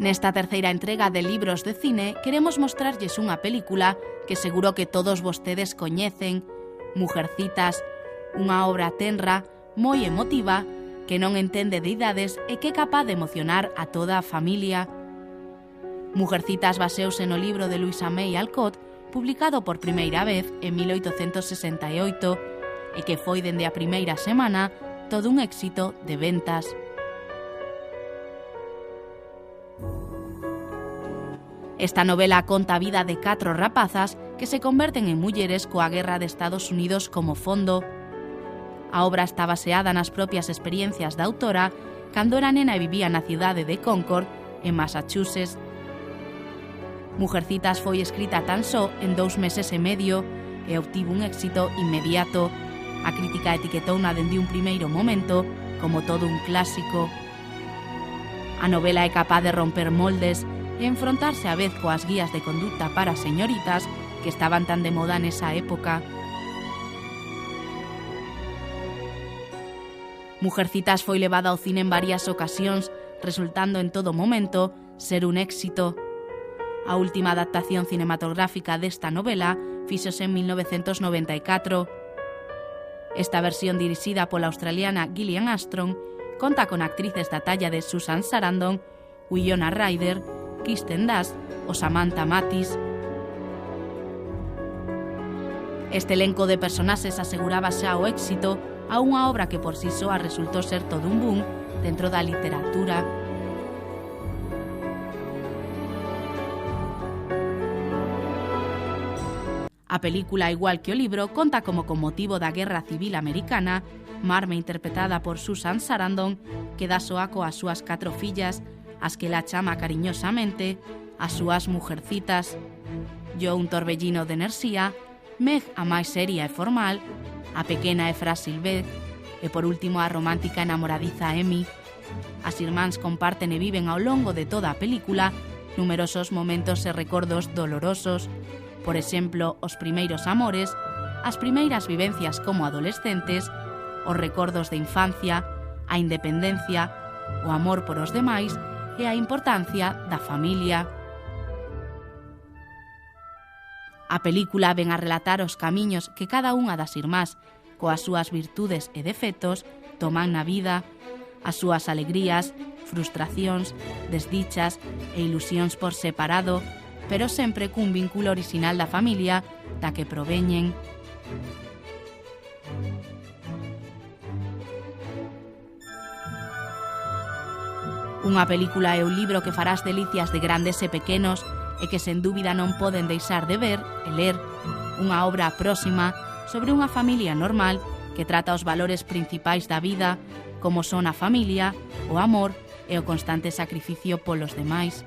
Nesta terceira entrega de Libros de Cine queremos mostrarlles unha película que seguro que todos vostedes coñecen, Mujercitas, unha obra tenra, moi emotiva, que non entende de idades e que é capaz de emocionar a toda a familia. Mujercitas baseouse no libro de Louisa May Alcott, publicado por primeira vez en 1868, e que foi dende a primeira semana todo un éxito de ventas. Esta novela conta a vida de 4 rapazas que se converten en mulleres coa guerra de Estados Unidos como fondo. A obra está baseada nas propias experiencias da autora cando era nena e vivía na cidade de Concord, en Massachusetts. Mujercitas foi escrita tan só en 2 meses e medio e obtivo un éxito inmediato. A crítica etiquetouna dende un primeiro momento como todo un clásico. A novela é capaz de romper moldes e enfrontarse a vez coas guías de conducta para señoritas que estaban tan de moda nesa época. Mujercitas foi levada ao cine en varias ocasións, resultando en todo momento ser un éxito. A última adaptación cinematográfica desta novela fíxose en 1994. Esta versión dirixida pola australiana Gillian Armstrong conta con actrices da talla de Susan Sarandon, Winona Ryder, Kirsten Dunst ou Samantha Mathis. Este elenco de personaxes aseguraba xa o éxito a unha obra que por si soa resultou ser todo un boom dentro da literatura. A película, igual que o libro, conta como con motivo da Guerra Civil Americana, Marme, interpretada por Susan Sarandon, que dá soaco ás súas 4 fillas, as que la chama cariñosamente as súas mujercitas. Jo, un torbellino de enerxía, Meg, a máis seria e formal, a pequena e frágil Beth, e por último a romántica enamoradiza Amy. As irmáns comparten e viven ao longo de toda a película numerosos momentos e recordos dolorosos, por exemplo, os primeiros amores, as primeiras vivencias como adolescentes, os recordos de infancia, a independencia, o amor por os demais e a importancia da familia. A película ven a relatar os camiños que cada unha das irmás, coas súas virtudes e defectos, toman na vida, as súas alegrías, frustracións, desdichas e ilusións por separado, pero sempre cun vínculo orixinal da familia da que proveñen. Unha película e un libro que farás delicias de grandes e pequenos e que sen dúbida non poden deixar de ver e ler. Unha obra próxima sobre unha familia normal que trata os valores principais da vida, como son a familia, o amor e o constante sacrificio polos demais.